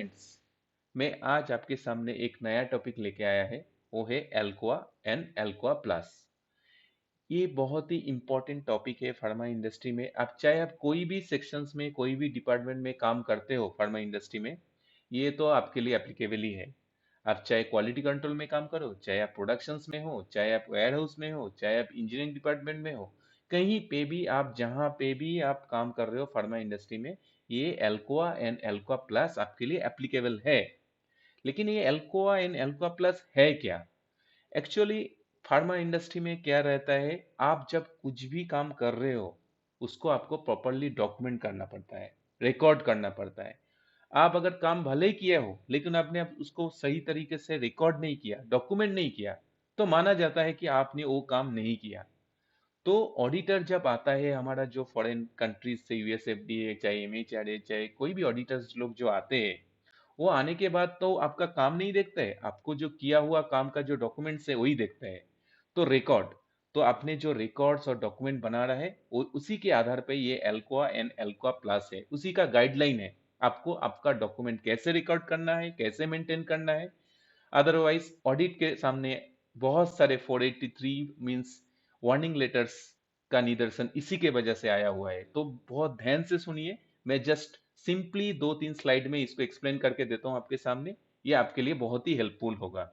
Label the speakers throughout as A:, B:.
A: Friends, मैं आज आपके सामने एक नया टॉपिक लेके आया है। वो है एल्कोआ एंड एल्कोआ प्लस। ये बहुत ही इम्पोर्टेंट टॉपिक है फार्मा इंडस्ट्री में। आप कोई भी सेक्शंस में, कोई भी डिपार्टमेंट में काम करते हो फार्मा इंडस्ट्री में, ये तो आपके लिए एप्लीकेबल ही है। आप चाहे क्वालिटी कंट्रोल में काम करो, चाहे आप प्रोडक्शंस में हो, चाहे आप वेयर हाउस में हो, चाहे आप इंजीनियरिंग डिपार्टमेंट में हो, कहीं पे भी आप, जहाँ पे भी आप काम कर रहे हो फार्मा इंडस्ट्री में, ये एल्कोआ एंड एल्कोआ प्लस आपके लिए एप्लीकेबल है। लेकिन ये एल्कोआ एंड एल्कोआ प्लस है क्या? एक्चुअली फार्मा इंडस्ट्री में क्या रहता है, आप जब कुछ भी काम कर रहे हो उसको आपको प्रॉपरली डॉक्यूमेंट करना पड़ता है, रिकॉर्ड करना पड़ता है। आप अगर काम भले ही किया हो लेकिन आपने अब उसको सही तरीके से रिकॉर्ड नहीं किया, डॉक्यूमेंट नहीं किया, तो माना जाता है कि आपने वो काम नहीं किया। तो ऑडिटर जब आता है, हमारा जो फॉरेन कंट्रीज से, यूएसएफडीए चाहे एमएचआरए चाहे कोई भी ऑडिटर्स लोग जो आते हैं, वो आने के बाद तो आपका काम नहीं देखते हैं, आपको जो किया हुआ काम का जो डॉक्यूमेंट्स है वही देखते हैं। तो रिकॉर्ड, तो आपने जो रिकॉर्ड्स और डॉक्यूमेंट बना रहा है वो उसी के आधार पे ये एल्कोआ एंड एल्कोआ प्लस है, उसी का गाइडलाइन है आपको आपका डॉक्यूमेंट कैसे रिकॉर्ड करना है, कैसे मेंटेन करना है। अदरवाइज ऑडिट के सामने बहुत सारे 483 मींस वार्निंग लेटर्स का निदर्शन इसी के वजह से आया हुआ है। तो बहुत ध्यान से सुनिए, मैं जस्ट सिंपली 2-3 स्लाइड में इसको एक्सप्लेन करके देता हूं आपके सामने। ये आपके लिए बहुत ही हेल्पफुल होगा।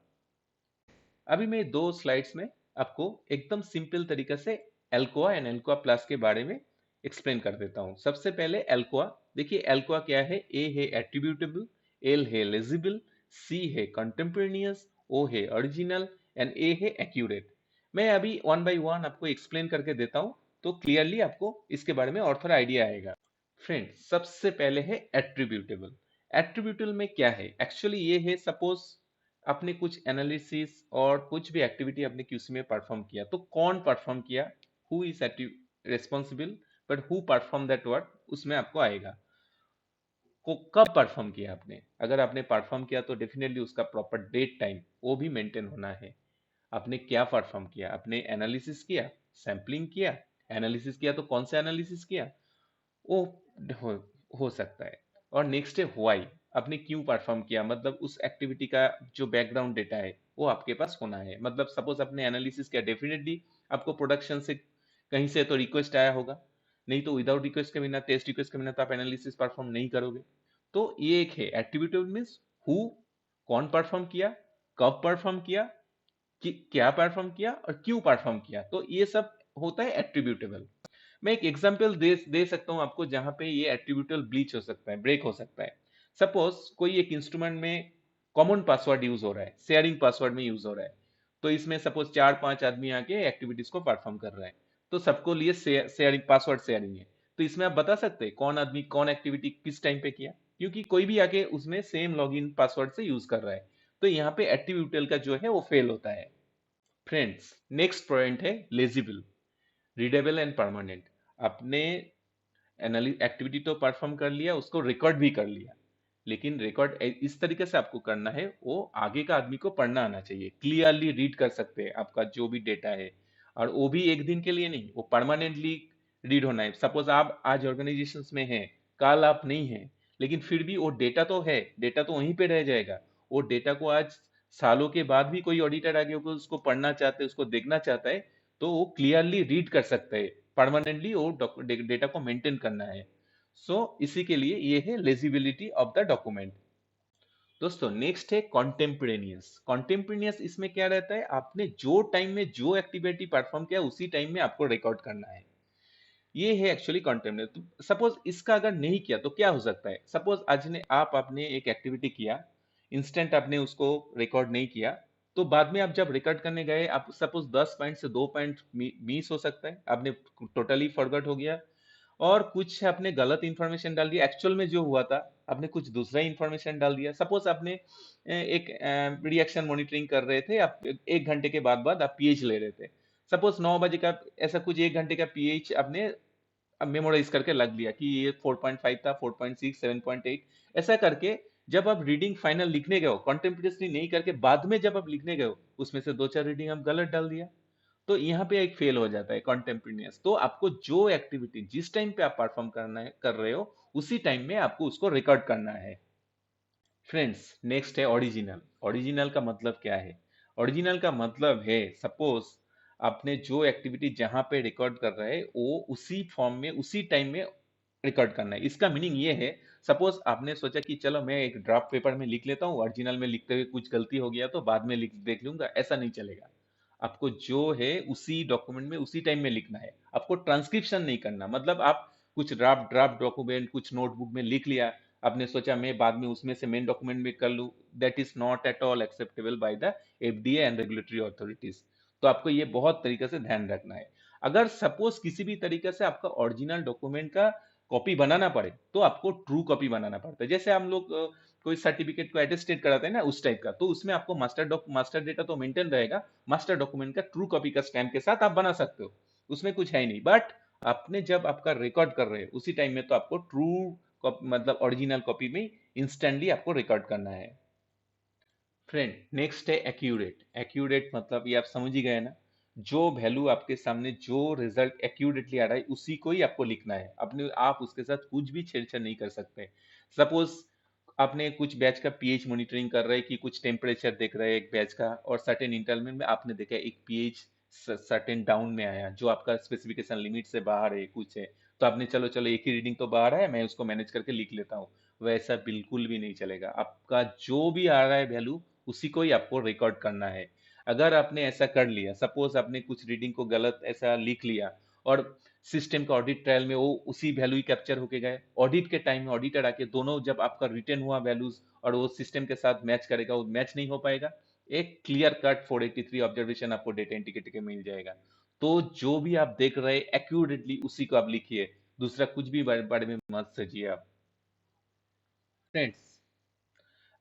A: अभी मैं 2 स्लाइड्स में आपको एकदम सिंपल तरीके से एल्कोआ एंड एल्कोआ प्लस के बारे में एक्सप्लेन कर देता हूं। सबसे पहले एल्कोआ, देखिए एल्कोआ क्या है। ए है एट्रीब्यूटेबल, एल है लेजिबल, सी है कंटेम्पोरेनियस, ओ है ओरिजिनल एंड ए है एक्यूरेट। मैं अभी वन बाय वन आपको एक्सप्लेन करके देता हूं, तो क्लियरली आपको इसके बारे में और थोड़ा आइडिया आएगा। फ्रेंड, सबसे पहले है एट्रीब्यूटेबल। एट्रीब्यूटेबल में क्या है, एक्चुअली ये है, सपोज आपने कुछ एनालिसिस और कुछ भी एक्टिविटी आपने क्यूसी में परफॉर्म किया, तो कौन परफॉर्म किया, who is responsible, but who perform that work, उसमें आपको आएगा। को कब परफॉर्म किया आपने, अगर आपने परफॉर्म किया तो डेफिनेटली उसका प्रॉपर डेट टाइम वो भी मेंटेन होना है। आपने क्या परफॉर्म किया, आपने एनालिसिस किया, सैम्पलिंग किया, एनालिसिस किया तो कौन सा एनालिसिस किया, वो हो, हो सकता है। और नेक्स्ट है व्हाई, आपने क्यों परफॉर्म किया, मतलब उस एक्टिविटी का जो बैकग्राउंड डेटा है वो आपके पास होना है। मतलब सपोज आपने एनालिसिस किया, डेफिनेटली आपको प्रोडक्शन से कहीं से तो रिक्वेस्ट आया होगा, नहीं तो विदाउट रिक्वेस्ट के बिना, टेस्ट रिक्वेस्ट के बिना तो आप एनालिसिस परफॉर्म नहीं करोगे। तो ये एक है एट्रीब्यूटिव, मीन्स हु, कौन परफॉर्म किया, कब परफॉर्म किया, कि क्या परफॉर्म किया और क्यों परफॉर्म किया, तो ये सब होता है एट्रीब्यूटेबल। मैं एक एग्जांपल दे सकता हूं आपको जहां पे ये एट्रीब्यूटल ब्लीच हो सकता है, ब्रेक हो सकता है। सपोज कोई एक इंस्ट्रूमेंट में कॉमन पासवर्ड यूज हो रहा है, शेयरिंग पासवर्ड में यूज हो रहा है, तो इसमें सपोज 4-5 आदमी आके एक्टिविटीज को परफॉर्म कर रहे हैं, तो सबको लिए शेयरिंग पासवर्ड शेयरिंग है। तो इसमें आप बता सकते हैं कौन आदमी कौन एक्टिविटी किस टाइम पे किया, क्योंकि कोई भी आके उसमें सेम लॉगिन पासवर्ड से यूज कर रहा है। तो यहाँ पे एट्रीब्यूटल का जो है वो फेल होता है। फ्रेंड्स, नेक्स्ट पॉइंट है लेजिबल, रीडेबल एंड परमानेंट। आपने एक्टिविटी तो परफॉर्म कर लिया, उसको रिकॉर्ड भी कर लिया, लेकिन रिकॉर्ड इस तरीके से आपको करना है, वो आगे का आदमी को पढ़ना आना चाहिए, क्लियरली रीड कर सकते हैं आपका जो भी डेटा है। और वो भी एक दिन के लिए नहीं, वो परमानेंटली रीड होना है। सपोज आप आज ऑर्गेनाइजेशंस में हैं, कल आप नहीं हैं, लेकिन फिर भी वो डेटा तो है, डेटा तो वहीं पे रह जाएगा। वो डेटा को आज सालों के बाद भी कोई ऑडिटर आगे होकर उसको पढ़ना चाहते है, उसको देखना चाहता है, तो वो क्लियरली रीड कर सकते हैं। परमानेंटली वो डेटा को मेंटेन करना है। सो इसी के लिए ये है लेजिबिलिटी ऑफ द डॉक्यूमेंट। दोस्तों, नेक्स्ट है कॉन्टेम्परेनियस। कॉन्टेम्परेनियस इसमें क्या रहता है, आपने जो टाइम में जो एक्टिविटी परफॉर्म किया उसी टाइम में आपको रिकॉर्ड करना है। ये है एक्चुअली कॉन्टेम्परेनियस। तो सपोज इसका अगर नहीं किया तो क्या हो सकता है, सपोज आज ने आप आपने एक एक्टिविटी किया, इंस्टेंट आपने उसको रिकॉर्ड नहीं किया, तो बाद में आप जब रिकॉर्ड करने गए, आप सपोज 10 पॉइंट से 2 पॉइंट मिस हो सकता है, आपने टोटली फॉरगॉट हो गया, और कुछ आपने गलत इंफॉर्मेशन डाल दिया, एक्चुअल में जो हुआ था आपने कुछ दूसरा इंफॉर्मेशन डाल दिया। सपोज आपने एक रिएक्शन मॉनिटरिंग कर रहे थे, आप 1 घंटे के बाद बाद आप पीएच ले रहे थे, सपोज 9 बजे का ऐसा कुछ 1 घंटे का पीएच आपने मेमोराइज करके लग लिया कि ये 4.5 था, 4.6, 7.8, ऐसा करके जब आप रीडिंग फाइनल लिखने गए हो, कॉन्टेम्परेसली नहीं करके बाद में जब आप लिखने गए हो, उसमें से 2-4 रीडिंग आप गलत डाल दिया, तो यहाँ पे एक फेल हो जाता है कॉन्टेम्परेनियस। तो आपको जो एक्टिविटी जिस टाइम पे आप परफॉर्म करना है कर रहे हो, उसी टाइम में आपको उसको रिकॉर्ड करना है। फ्रेंड्स, नेक्स्ट है ओरिजिनल। ओरिजिनल का मतलब क्या है? ओरिजिनल का मतलब है, सपोज आपने जो एक्टिविटी जहां पे रिकॉर्ड कर रहे हैं वो उसी फॉर्म में उसी टाइम में रिकॉर्ड करना है। इसका मीनिंग ये है, सपोज आपने सोचा कि चलो मैं एक ड्राफ्ट पेपर में लिख लेता हूँ, ओरिजिनल में लिखते हुए कुछ गलती हो गया तो बाद में लिख देख लूंगा, ऐसा नहीं चलेगा। आपको जो है उसी डॉक्यूमेंट में उसी टाइम में लिखना है। आपको ट्रांसक्रिप्शन नहीं करना, मतलब आप कुछ ड्राफ्ट ड्राफ्ट डॉक्यूमेंट कुछ नोटबुक में लिख लिया, आपने सोचा मैं बाद में उसमें से मेन डॉक्यूमेंट में कर लूँ, that is not at all acceptable by the FDA and regulatory authorities. तो आपको ये बहुत तरीके से ध्यान रखना है। अगर सपोज किसी भी तरीके से आपका ओरिजिनल डॉक्यूमेंट का कॉपी बनाना पड़े तो आपको ट्रू कॉपी बनाना पड़ता है। जैसे हम लोग कोई सर्टिफिकेट को अटेस्टेड कराते हैं ना, उस टाइप का, तो उसमें आपको मास्टर डेटा तो मेंटेन रहेगा, मास्टर डॉक्यूमेंट का ट्रू कॉपी का स्टैम्प के साथ आप बना सकते हो, उसमें कुछ है ही नहीं। बट आपने जब आपका रिकॉर्ड कर रहे हैं उसी टाइम में तो आपको ट्रू मतलब ओरिजिनल कॉपी में इंस्टेंटली आपको रिकॉर्ड करना है। फ्रेंड, नेक्स्ट है एक्यूरेट। एक्यूरेट मतलब ये आप समझ ही गए ना, जो वैल्यू आपके सामने जो रिजल्ट एक्यूरेटली आ रहा है उसी को ही आपको लिखना है, अपने आप उसके साथ कुछ भी छेड़छाड़ नहीं कर सकते। सपोज आपने कुछ बैच का पीएच मॉनिटरिंग कर रहे हैं कि कुछ टेम्परेचर देख रहे हैं एक बैच का, और सर्टेन इंटरवल में आपने देखा एक पीएच सर्टेन डाउन में आया जो आपका स्पेसिफिकेशन लिमिट से बाहर है कुछ है, तो आपने चलो चलो एक ही रीडिंग तो बाहर है, मैं उसको मैनेज करके लिख लेता हूँ। वैसा बिल्कुल भी नहीं चलेगा। आपका जो भी आ रहा है वैल्यू उसी को ही आपको रिकॉर्ड करना है। अगर आपने ऐसा कर लिया, सपोज आपने कुछ रीडिंग को गलत ऐसा लिख लिया और सिस्टम का ऑडिट ट्रायल में वो उसी वैल्यू ही कैप्चर होके गए, ऑडिट के टाइम में ऑडिटर आके दोनों जब आपका रिटर्न हुआ वैल्यूज और वो सिस्टम के साथ मैच करेगा, वो मैच नहीं हो पाएगा। एक क्लियर कट 483 ऑब्जर्वेशन आपको डेटा इंडिकेटर के मिल जाएगा। तो जो भी आप देख रहे हैं एक्यूरेटली उसी को आप लिखिए, दूसरा कुछ भी बारे में मत सोचिए आप। फ्रेंड्स,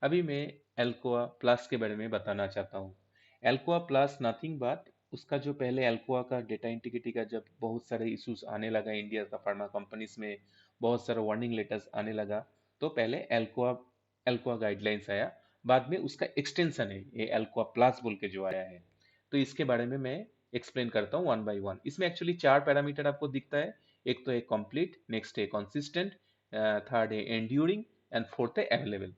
A: अभी मैं एल्कोआ प्लस के बारे में बताना चाहता हूँ। एल्कोआ प्लस नथिंग बट, उसका जो पहले एल्कोआ का डेटा इंटीग्रिटी का जब बहुत सारे इश्यूज आने लगा इंडिया का फार्मा कंपनीज में, बहुत सारा वार्निंग लेटर्स आने लगा, तो पहले एल्कोआ एल्कोआ गाइडलाइंस आया, बाद में उसका एक्सटेंशन है ये एल्कोआ प्लस बोल के जो आया है। तो इसके बारे में मैं एक्सप्लेन करता हूँ वन बाय वन। इसमें एक्चुअली चार पैरामीटर आपको दिखता है। एक तो है कंप्लीट, नेक्स्ट है कंसिस्टेंट, थर्ड है एंड्यूरिंग एंड फोर्थ है अवेलेबल।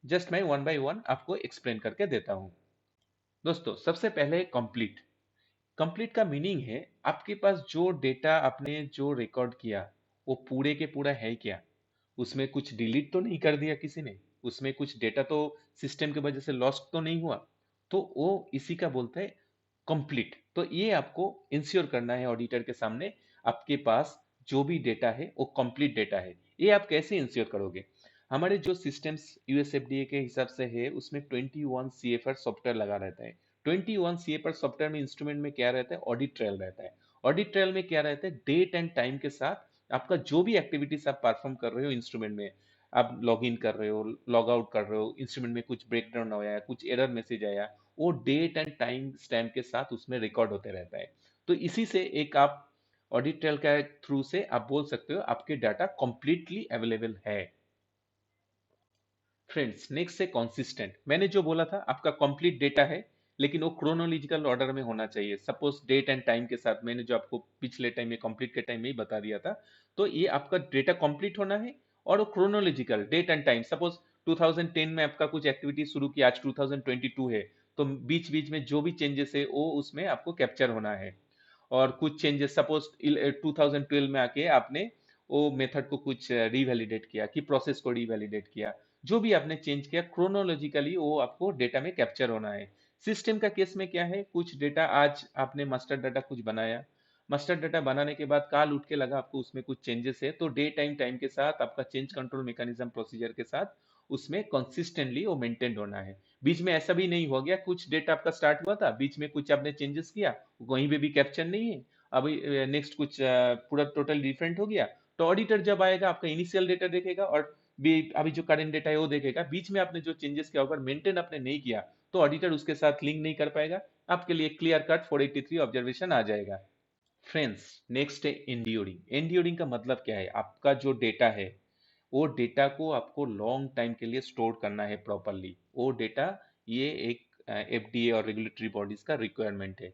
A: जस्ट मैं वन बाय वन आपको एक्सप्लेन करके देता हूँ। दोस्तों, सबसे पहले कंप्लीट। कंप्लीट का मीनिंग है आपके पास जो डेटा आपने जो रिकॉर्ड किया वो पूरे के पूरा है क्या, उसमें कुछ डिलीट तो नहीं कर दिया किसी ने, उसमें कुछ डेटा तो सिस्टम की वजह से लॉस्ट तो नहीं हुआ। तो वो इसी का बोलते हैं कंप्लीट। तो ये आपको इंश्योर करना है ऑडिटर के सामने, आपके पास जो भी डेटा है वो कंप्लीट डेटा है। ये आप कैसे इंश्योर करोगे? हमारे जो सिस्टम्स यूएसएफडीए के हिसाब से है उसमें 21 सीएफआर सॉफ्टवेयर लगा रहता है। 21 सीएफआर सॉफ्टवेयर में इंस्ट्रूमेंट में क्या रहता है? ऑडिट ट्रायल रहता है। ऑडिट ट्रायल में क्या रहता है? डेट एंड टाइम के साथ आपका जो भी एक्टिविटीज आप परफॉर्म कर रहे हो इंस्ट्रूमेंट में, आप लॉग इन कर रहे हो, लॉग आउट कर रहे हो, इंस्ट्रूमेंट में कुछ ब्रेकडाउन आया, कुछ एरर मैसेज आया, वो डेट एंड टाइम स्टैम्प के साथ उसमें रिकॉर्ड होते रहता है। तो इसी से एक आप ऑडिट ट्रायल के थ्रू से आप बोल सकते हो आपके डाटा कंप्लीटली अवेलेबल है। फ्रेंड्स, नेक्स्ट है कंसिस्टेंट। मैंने जो बोला था आपका कंप्लीट डेटा है, लेकिन वो क्रोनोलॉजिकल ऑर्डर में होना चाहिए। सपोज डेट एंड टाइम के साथ, मैंने जो आपको पिछले टाइम में कंप्लीट के टाइम में ही बता दिया था, तो ये आपका डेटा कंप्लीट होना है और वो chronological date and time. Suppose 2010 में आपका कुछ एक्टिविटी शुरू की, आज 2022 है, तो बीच बीच में जो भी चेंजेस है वो उसमें आपको कैप्चर होना है। और कुछ चेंजेस सपोज 2012 में आके आपने वो मेथड को कुछ रिवैलिडेट किया कि प्रोसेस को रिवैलिडेट किया, जो भी आपने चेंज किया क्रोनोलॉजिकली वो आपको डेटा में कैप्चर होना है। सिस्टम का केस में क्या है, कुछ डेटा आज आपने मास्टर डाटा कुछ बनाया, मास्टर डाटा बनाने के बाद काल उठ के लगा आपको उसमें कुछ चेंजेस है, तो डे टाइम टाइम के साथ आपका चेंज कंट्रोल मैकेनिज्म प्रोसीजर के साथ उसमें कंसिस्टेंटली वो मेंटेन होना है। बीच में ऐसा भी नहीं हो गया कुछ डेटा आपका स्टार्ट हुआ था, बीच में कुछ आपने चेंजेस किया, वहीं पे भी कैप्चर नहीं है, अभी नेक्स्ट कुछ पूरा टोटल डिफरेंट हो गया, तो ऑडिटर जब आएगा आपका इनिशियल डेटा देखेगा और भी अभी जो करंट डेटा है वो देखेगा, बीच में आपने जो चेंजेस किया अगर मेंटेन आपने नहीं किया तो ऑडिटर उसके साथ लिंक नहीं कर पाएगा, आपके लिए क्लियर कट 483 ऑब्जर्वेशन आ जाएगा। फ्रेंड्स, नेक्स्ट है एंड्यूरिंग। एंड्यूरिंग का मतलब क्या है? आपका जो डेटा है वो डेटा को आपको लॉन्ग टाइम के लिए स्टोर करना है प्रॉपरली, वो डेटा, ये एक एफडीए और रेगुलेटरी बॉडीज का रिक्वायरमेंट है।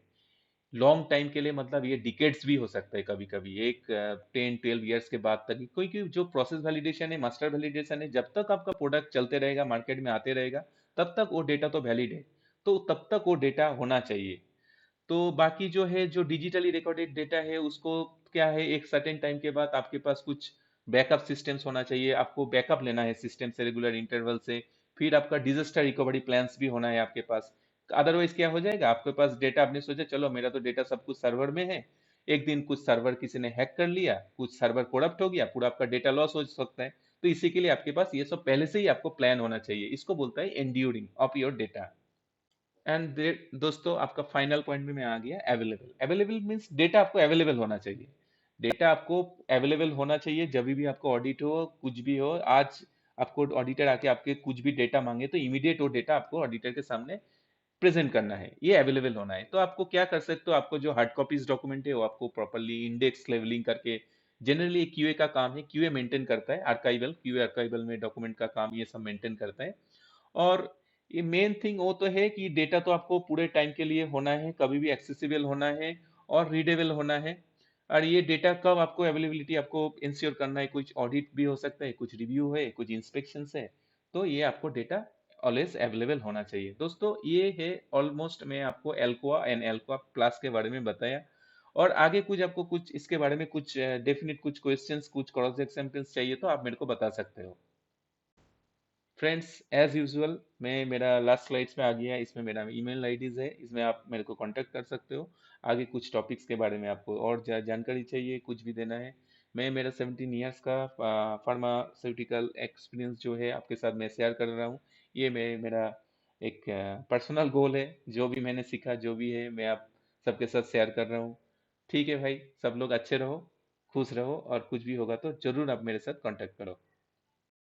A: लॉन्ग टाइम के लिए, मतलब ये डिकेड्स भी हो सकता है कभी कभी, एक 10-12 ईयर्स के बाद तक, क्योंकि जो प्रोसेस वैलिडेशन है, मास्टर वैलिडेशन है, जब तक आपका प्रोडक्ट चलते रहेगा, मार्केट में आते रहेगा, तब तक वो डेटा तो वैलिड है, तो तब तक वो डेटा होना चाहिए। तो बाकी जो है, जो डिजिटली रिकॉर्डेड डेटा है, उसको क्या है, एक सर्टेन टाइम के बाद आपके पास कुछ बैकअप सिस्टम्स होना चाहिए, आपको बैकअप लेना है सिस्टम से रेगुलर इंटरवल से। फिर आपका डिजास्टर रिकवरी प्लान्स भी होना है आपके पास। अदरवाइज क्या हो जाएगा, आपके पास डेटा, आपने सोचा चलो मेरा तो डेटा सब कुछ सर्वर में है, एक दिन कुछ सर्वर किसी ने हैक कर लिया, कुछ सर्वर करप्ट हो गया, पूरा आपका डेटा लॉस हो सकता है। तो इसी के लिए आपके पास ये सब पहले से ही आपको प्लान होना चाहिए, इसको बोलता है enduring of your data. And दोस्तों, आपका फाइनल पॉइंट में मैं आ गया, अवेलेबल। अवेलेबल मीन्स डेटा आपको अवेलेबल होना चाहिए। डेटा आपको अवेलेबल होना चाहिए, जब भी आपको ऑडिट हो, कुछ भी हो। आज आपको ऑडिटर आके आपके कुछ भी डेटा मांगे तो इमीडिएट वो डेटा आपको ऑडिटर के सामने प्रेजेंट करना है, ये अवेलेबल होना है। तो आपको क्या कर सकते हो, आपको जो हार्ड कॉपीज डॉक्यूमेंट है वो आपको प्रॉपरली इंडेक्स लेवलिंग करके, जनरली क्यूए का काम है, क्यूए मेंटेन करता है, आर्काइवल क्यूए आर्काइवल में डॉक्यूमेंट का काम ये सब मेंटेन करता है। और ये मेन थिंग वो तो है कि डेटा तो आपको पूरे टाइम के लिए होना है, कभी भी एक्सेसिबल होना है और रीडेबल होना है। और ये डेटा कब आपको अवेलेबिलिटी आपको इंश्योर करना है, कुछ ऑडिट भी हो सकता है, कुछ रिव्यू है, कुछ इंस्पेक्शन है, तो ये आपको डेटा ऑलवेज अवेलेबल होना चाहिए। दोस्तों, ये है ऑलमोस्ट, मैं आपको एल्कोआ एंड एल्कोआ प्लस के बारे में बताया। और आगे कुछ आपको कुछ इसके बारे में कुछ डेफिनेट कुछ क्वेश्चंस, कुछ क्रॉस एग्जाम्पल्स चाहिए तो आप मेरे को बता सकते हो। फ्रेंड्स, एज यूजुअल, मैं मेरा लास्ट स्लाइड्स में आ गया, इसमें मेरा ईमेल आईडीज है, इसमें आप मेरे को कांटेक्ट कर सकते हो। आगे कुछ टॉपिक्स के बारे में आपको और जानकारी चाहिए, कुछ भी देना है, मैं मेरा 17 ईयर्स का फार्मास्यूटिकल एक्सपीरियंस जो है आपके साथ मैं शेयर कर रहा हूँ। ये मेरा एक पर्सनल गोल है, जो भी मैंने सीखा, जो भी है, मैं आप सबके साथ शेयर कर रहा हूँ। ठीक है भाई, सब लोग अच्छे रहो, खुश रहो, और कुछ भी होगा तो जरूर आप मेरे साथ कांटेक्ट करो।